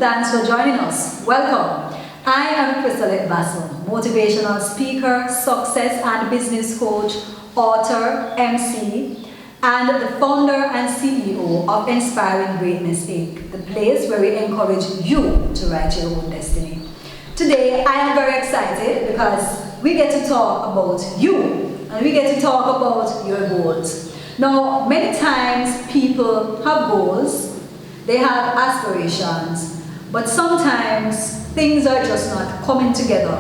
Thanks for joining us. Welcome. I am Crystal Bassel, motivational speaker, success and business coach, author, MC, and the founder and CEO of Inspiring Greatness Inc., the place where we encourage you to write your own destiny. Today, I am very excited because we get to talk about you and we get to talk about your goals. Now, many times people have goals, they have aspirations, but sometimes things are just not coming together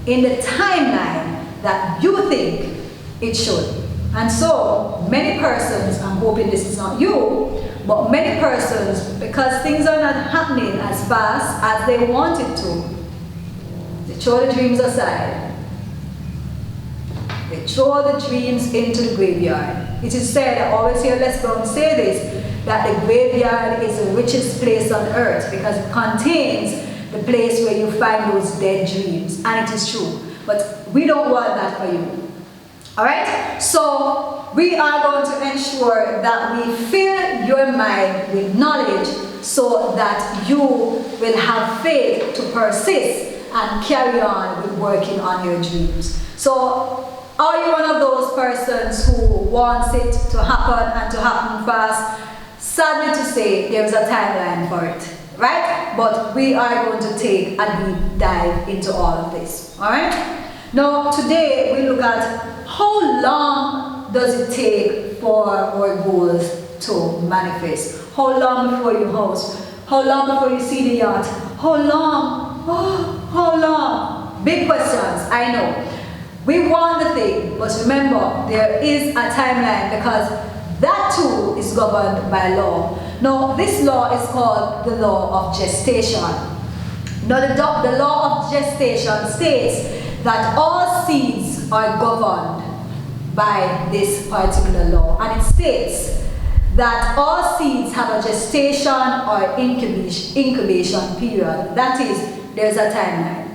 in the timeline that you think it should. And so, many persons, I'm hoping this is not you, but many persons, because things are not happening as fast as they wanted to, they throw the dreams aside. They throw the dreams into the graveyard. It is said, I always hear Les Brown say this, that the graveyard is the richest place on earth because it contains the place where you find those dead dreams. And it is true. But we don't want that for you. Alright? So we are going to ensure that we fill your mind with knowledge so that you will have faith to persist and carry on with working on your dreams. So are you one of those persons who wants it to happen and to happen fast? Sadly to say, there is a timeline for it, right? But we are going to take a deep dive into all of this, all right? Now, today we look at how long does it take for our goals to manifest? How long before you host? How long before you see the yacht? How long? Oh, how long? Big questions, I know. We want the thing, but remember, there is a timeline because that too is governed by law. Now, this law is called the law of gestation. Now, the law of gestation states that all seeds are governed by this particular law. And it states that all seeds have a gestation or incubation period. That is, there's a timeline.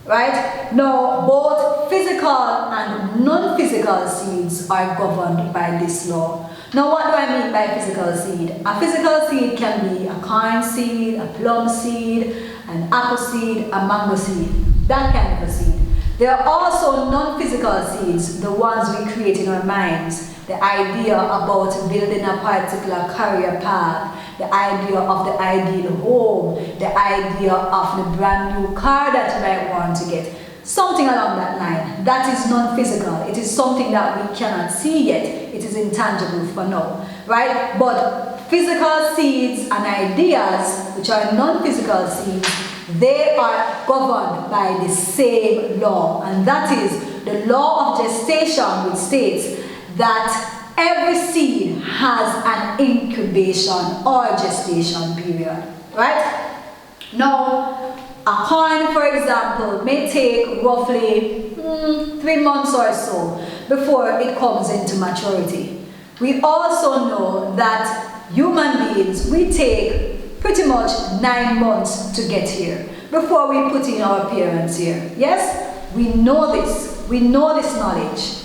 Right? Now, both physical and non-physical seeds are governed by this law. Now, what do I mean by physical seed? A physical seed can be a corn seed, a plum seed, an apple seed, a mango seed, that kind of a seed. There are also non-physical seeds, the ones we create in our minds. The idea about building a particular career path, the idea of the ideal home, the idea of the brand new car that you might want to get. Something along that line. That is non-physical. It is something that we cannot see yet. It is intangible for now, right? But physical seeds and ideas, which are non-physical seeds, they are governed by the same law. And that is the law of gestation, which states that every seed has an incubation or gestation period, right? Now, a corn, for example, may take roughly 3 months or so before it comes into maturity. We also know that human beings, we take pretty much 9 months to get here before we put in our appearance here. Yes, we know this. We know this knowledge.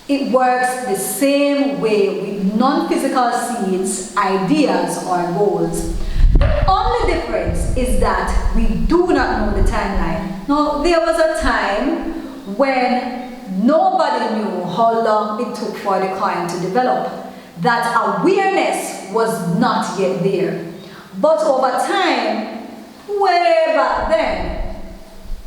It works the same way with non-physical seeds, ideas, or goals. The only difference is that we do not know the timeline. Now, there was a time when nobody knew how long it took for the coin to develop. That awareness was not yet there. But over time, way back then,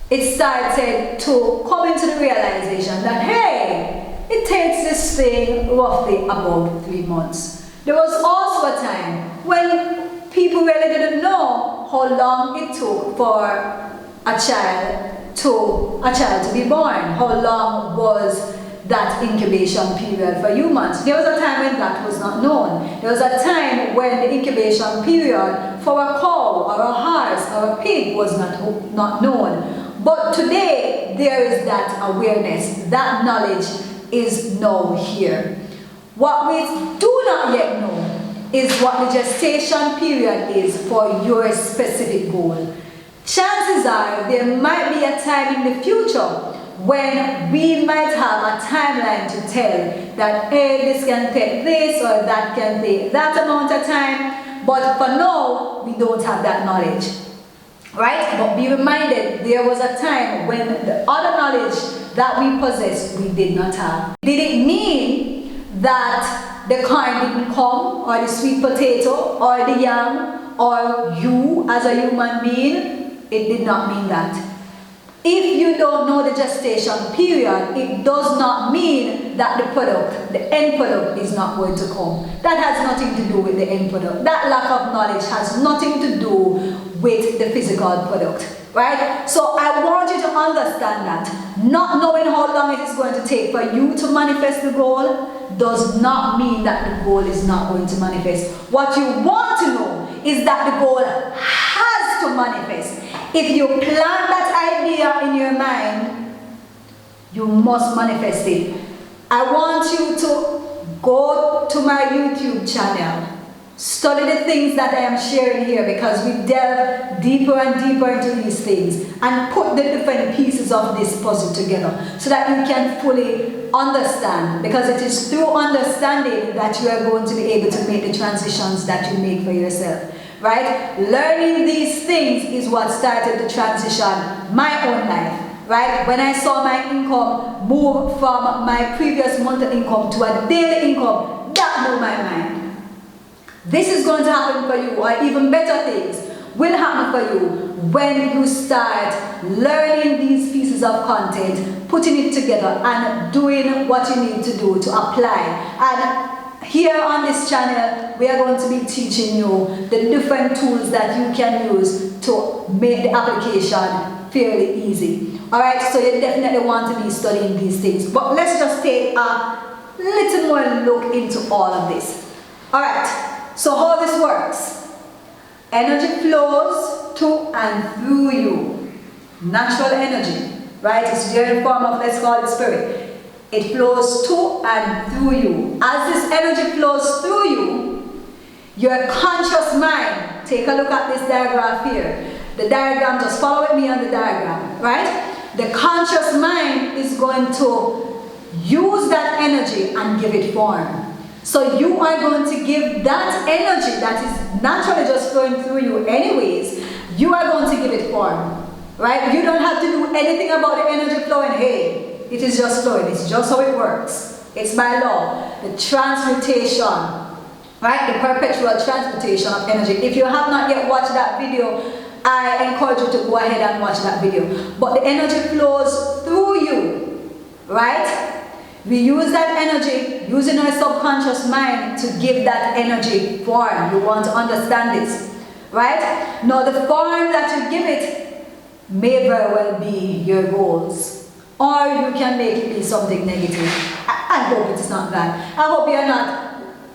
it started to come into the realization that, hey, it takes this thing roughly about 3 months. There was also a time when people really didn't know how long it took for a child to be born. How long was that incubation period for humans? There was a time when that was not known. There was a time when the incubation period for a cow or a horse or a pig was not known. But today, there is that awareness, that knowledge is now here. What we do not yet know is what the gestation period is for your specific goal. Chances are there might be a time in the future when we might have a timeline to tell that, hey, this can take this or that can take that amount of time, but for now, we don't have that knowledge. right? But be reminded, there was a time when the other knowledge that we possessed, we did not have. Did it mean that the corn didn't come, or the sweet potato, or the yam, or you as a human being? It did not mean that. If you don't know the gestation period, it does not mean that the product, the end product, is not going to come. That has nothing to do with the end product. That lack of knowledge has nothing to do with the physical product, right? So I want you to understand that not knowing how long it is going to take for you to manifest the goal does not mean that the goal is not going to manifest. What you want to know is that the goal has to manifest. If you plant that idea in your mind, you must manifest it. I want you to go to my YouTube channel, study the things that I am sharing here, because we delve deeper and deeper into these things and put the different pieces of this puzzle together so that you can fully understand, because it is through understanding that you are going to be able to make the transitions that you make for yourself. Right? Learning these things is what started the transition, my own life. Right? When I saw my income move from my previous monthly income to a daily income, that blew my mind. This is going to happen for you, or even better things will happen for you when you start learning these pieces of content, putting it together, and doing what you need to do to apply. And here on this channel, we are going to be teaching you the different tools that you can use to make the application fairly easy. Alright, so you definitely want to be studying these things. But let's just take a little more look into all of this. Alright, so how this works. Energy flows to and through you. Natural energy, right? It's here in form of, let's call it spirit. It flows to and through you. As this energy flows through you, your conscious mind, take a look at this diagram here. The diagram, just follow with me on the diagram, right? The conscious mind is going to use that energy and give it form. So you are going to give that energy that is naturally just flowing through you anyways, you are going to give it form, right? You don't have to do anything about the energy flowing. Hey, it is just flowing. It's just how it works. It's by law. The transmutation, right? The perpetual transmutation of energy. If you have not yet watched that video, I encourage you to go ahead and watch that video. But the energy flows through you, right? We use that energy, using our subconscious mind to give that energy form. You want to understand this, right? Now the form that you give it may very well be your goals. Or you can make it be something negative. I hope it's not that. I hope you're not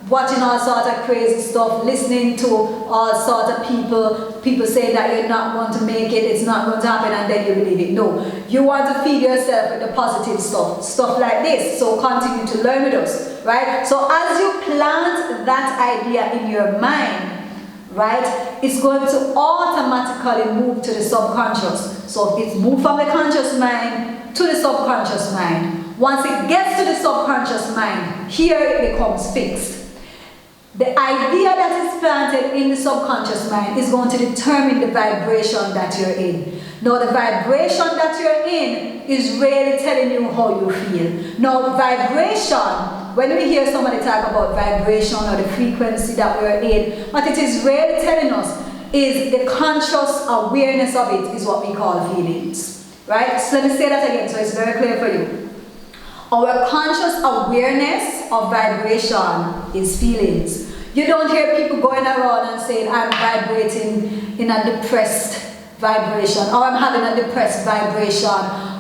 watching all sorts of crazy stuff, listening to all sorts of people saying that you're not going to make it, it's not going to happen, and then you believe it. No. You want to feed yourself with the positive stuff like this. So continue to learn with us, right? So as you plant that idea in your mind, right, it's going to automatically move to the subconscious. So it's moved from the conscious mind to the subconscious mind. Once it gets to the subconscious mind, here it becomes fixed. The idea that is planted in the subconscious mind is going to determine the vibration that you're in. Now the vibration that you're in is really telling you how you feel. Now vibration, when we hear somebody talk about vibration or the frequency that we're in, what it is really telling us is the conscious awareness of it is what we call feelings. Right? So let me say that again so it's very clear for you. Our conscious awareness of vibration is feelings. You don't hear people going around and saying, I'm vibrating in a depressed vibration, or I'm having a depressed vibration,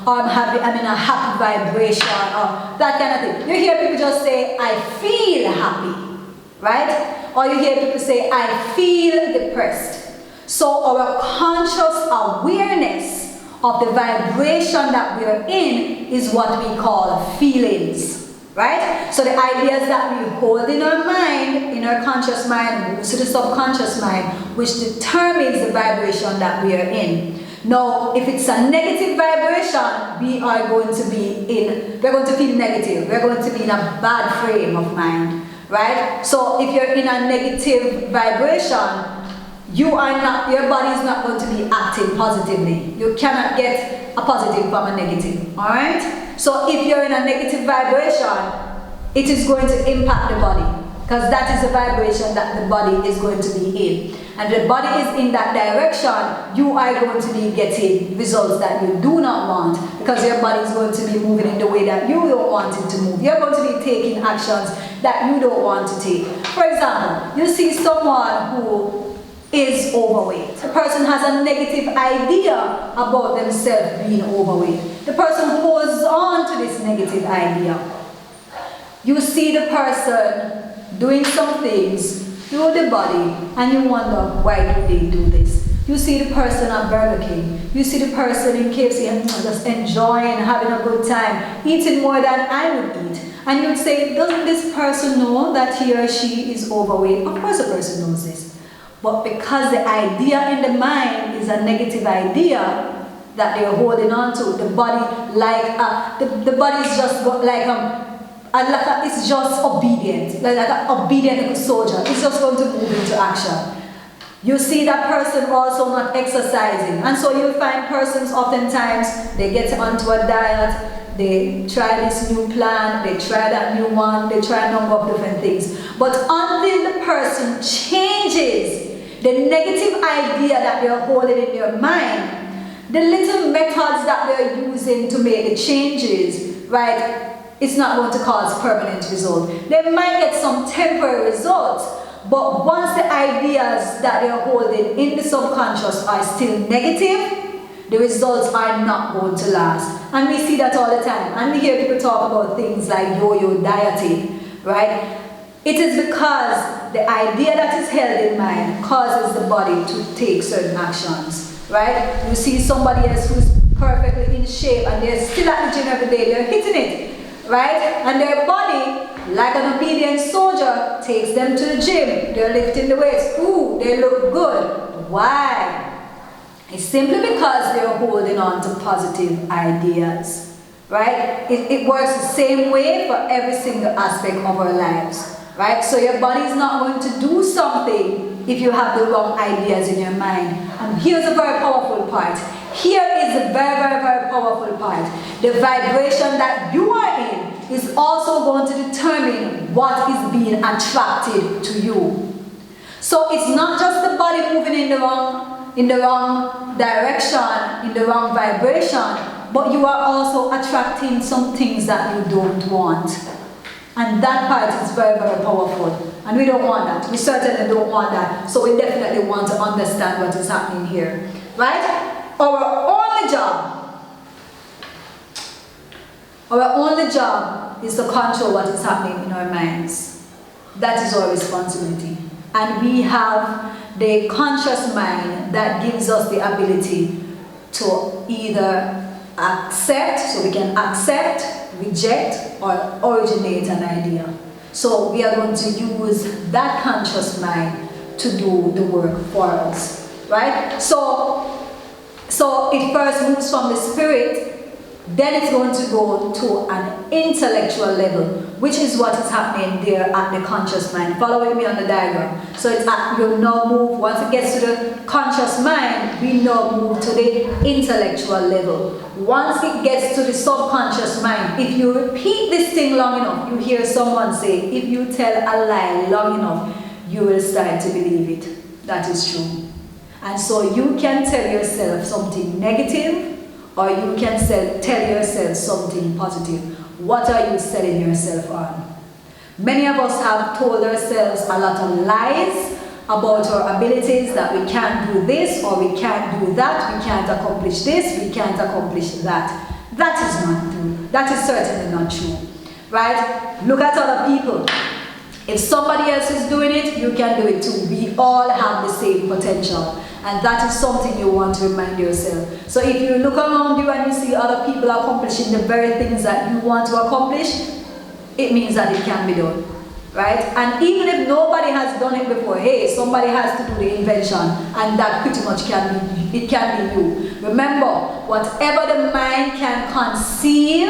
or I'm in a happy vibration, or that kind of thing. You hear people just say, I feel happy, right? Or you hear people say, I feel depressed. So our conscious awareness of the vibration that we are in is what we call feelings, right? So the ideas that we hold in our mind, in our conscious mind, moves to the subconscious mind, which determines the vibration that we are in. Now, if it's a negative vibration, we're going to feel negative. We're going to be in a bad frame of mind, right? So if you're in a negative vibration, your body is not going to be acting positively. You cannot get a positive from a negative, all right? So if you're in a negative vibration, it is going to impact the body, because that is the vibration that the body is going to be in. And the body is in that direction, you are going to be getting results that you do not want, because your body is going to be moving in the way that you don't want it to move. You're going to be taking actions that you don't want to take. For example, you see someone who is overweight. The person has a negative idea about themselves being overweight. The person holds on to this negative idea. You see the person doing some things through the body, and you wonder, why do they do this? You see the person at Burger King, you see the person in KFC and just enjoying, having a good time, eating more than I would eat. And you'd say, doesn't this person know that he or she is overweight? Of course the person knows this. But because the idea in the mind is a negative idea that they're holding on to, the body the body is just it's just obedient, like an obedient soldier. It's just going to move into action. You see that person also not exercising. And so you'll find persons oftentimes, they get onto a diet, they try this new plan, they try that new one, they try a number of different things. But until the person changes the negative idea that they're holding in their mind, the little methods that they're using to make the changes, right, it's not going to cause permanent result. They might get some temporary results, but once the ideas that they're holding in the subconscious are still negative, the results are not going to last. And we see that all the time. And we hear people talk about things like yo-yo dieting, right? It is because the idea that is held in mind causes the body to take certain actions, right? You see somebody else who's perfectly in shape and they're still at the gym every day, they're hitting it, right? And their body, like an obedient soldier, takes them to the gym. They're lifting the weights. Ooh, they look good. Why? It's simply because they're holding on to positive ideas, right? It works the same way for every single aspect of our lives, right? So your body is not going to do something if you have the wrong ideas in your mind. And here's a very powerful part. Here is a very, very, very powerful part. The vibration that you are in is also going to determine what is being attracted to you. So it's not just the body moving in the wrong direction, in the wrong vibration, but you are also attracting some things that you don't want. And that part is very, very powerful. And we don't want that. We certainly don't want that. So we definitely want to understand what is happening here. Right? Our only job is to control what is happening in our minds. That is our responsibility. And we have the conscious mind that gives us the ability to either accept, so we can accept, reject, or originate an idea. So we are going to use that conscious mind to do the work for us, right? So it first moves from the spirit, then it's going to go to an intellectual level, which is what is happening there at the conscious mind. Follow with me on the diagram. So it's you now move, once it gets to the conscious mind, we now move to the intellectual level. Once it gets to the subconscious mind, if you repeat this thing long enough, you hear someone say, if you tell a lie long enough, you will start to believe it. That is true. And so you can tell yourself something negative, or you can tell yourself something positive. What are you selling yourself on? Many of us have told ourselves a lot of lies about our abilities, that we can't do this or we can't do that, we can't accomplish this, we can't accomplish that. That is not true. That is certainly not true. Right? Look at other people. If somebody else is doing it, you can do it too. We all have the same potential. And that is something you want to remind yourself. So if you look around you and you see other people accomplishing the very things that you want to accomplish, it means that it can be done. Right? And even if nobody has done it before, hey, somebody has to do the invention, and that pretty much can be you. Remember, whatever the mind can conceive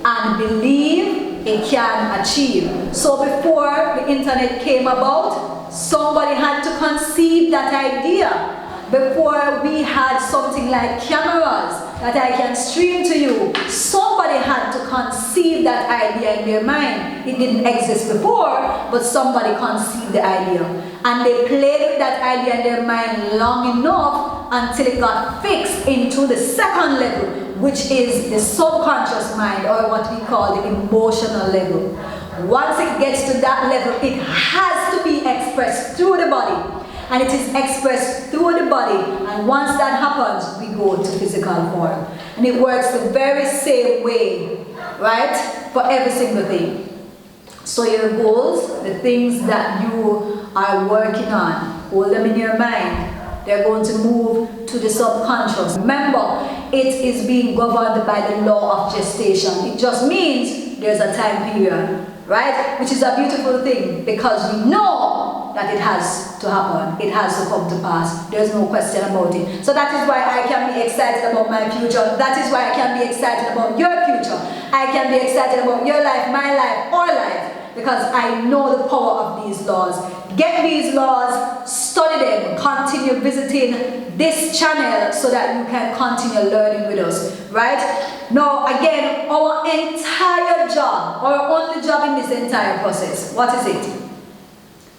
and believe, it can achieve. So before the internet came about, somebody had to conceive that idea. Before we had something like cameras that I can stream to you, somebody had to conceive that idea in their mind. It didn't exist before, but somebody conceived the idea. And they played with that idea in their mind long enough until it got fixed into the second level, which is the subconscious mind, or what we call the emotional level. Once it gets to that level, it has to be expressed through the body. And it is expressed through the body, and once that happens, we go to physical form. And it works the very same way, right, for every single thing. So your goals, the things that you are working on, hold them in your mind. They're going to move to the subconscious. Remember, it is being governed by the law of gestation. It just means there's a time period, right, which is a beautiful thing, because we know that it has to happen, it has to come to pass. There's no question about it. So that is why I can be excited about my future. That is why I can be excited about your future. I can be excited about your life, my life, our life, because I know the power of these laws. Get these laws, study them, continue visiting this channel so that you can continue learning with us, right? Now, again, our entire job, our only job in this entire process, what is it?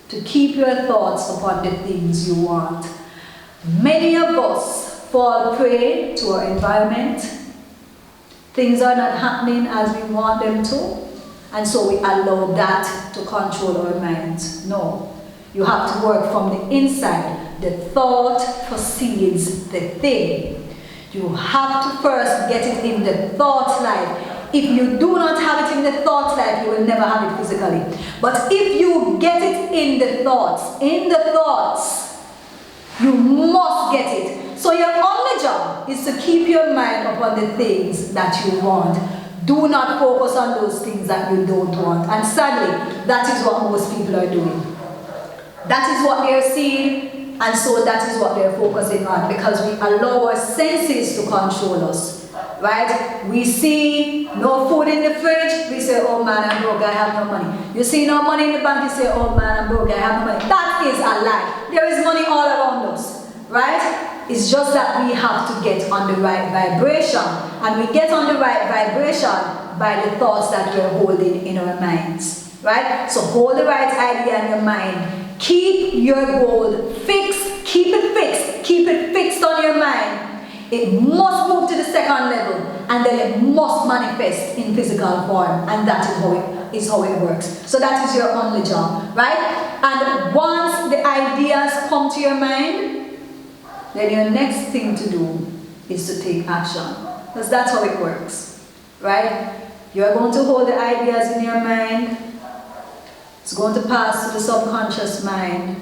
To keep your thoughts upon the things you want. Many of us fall prey to our environment. Things are not happening as we want them to, and so we allow that to control our minds. No, you have to work from the inside. The thought precedes the thing. You have to first get it in the thought life. If you do not have it in the thought life, you will never have it physically. But if you get it in the thoughts, you must get it. So your only job is to keep your mind upon the things that you want. Do not focus on those things that you don't want. And sadly, that is what most people are doing. That is what they are seeing, and so that is what they are focusing on, because we allow our senses to control us. Right? We see no food in the fridge, we say, oh man, I'm broke, I have no money. You see no money in the bank, you say, oh man, I'm broke, I have no money. That is a lie. There is money all around us. Right? It's just that we have to get on the right vibration. And we get on the right vibration by the thoughts that we're holding in our minds. Right? So hold the right idea in your mind. Keep your goal fixed. Keep it fixed. Keep it fixed on your mind. It must move to the second level, and then it must manifest in physical form, and that is how it works. So that is your only job, right? And once the ideas come to your mind, then your next thing to do is to take action, because that's how it works, right? You are going to hold the ideas in your mind. It's going to pass to the subconscious mind.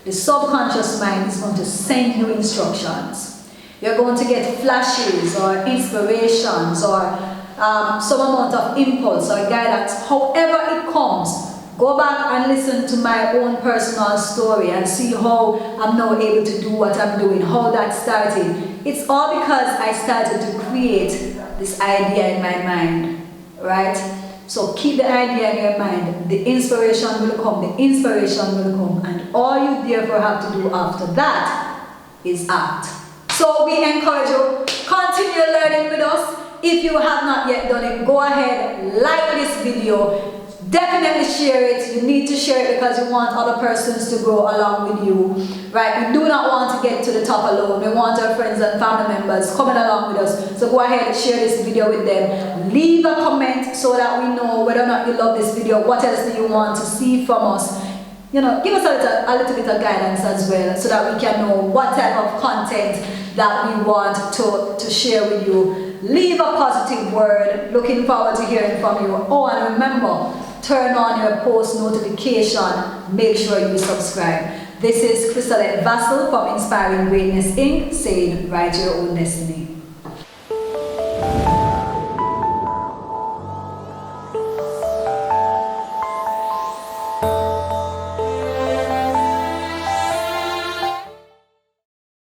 The subconscious mind is going to send you instructions. You're going to get flashes or inspirations or some amount of impulse or guidance. However it comes, go back and listen to my own personal story and see how I'm now able to do what I'm doing, how that started. It's all because I started to create this idea in my mind, right? So keep the idea in your mind. The inspiration will come, the inspiration will come, and all you therefore have to do after that is act. So we encourage you, continue learning with us. If you have not yet done it, go ahead, like this video. Definitely share it. You need to share it because you want other persons to grow along with you. Right? We do not want to get to the top alone. We want our friends and family members coming along with us. So go ahead and share this video with them. Leave a comment so that we know whether or not you love this video. What else do you want to see from us? You know, give us a little bit of guidance as well, so that we can know what type of content that we want to share with you. Leave a positive word. Looking forward to hearing from you. Oh, and remember, turn on your post notification. Make sure you subscribe. This is Crystal Vassal from Inspiring Greatness Inc. saying, write your own destiny.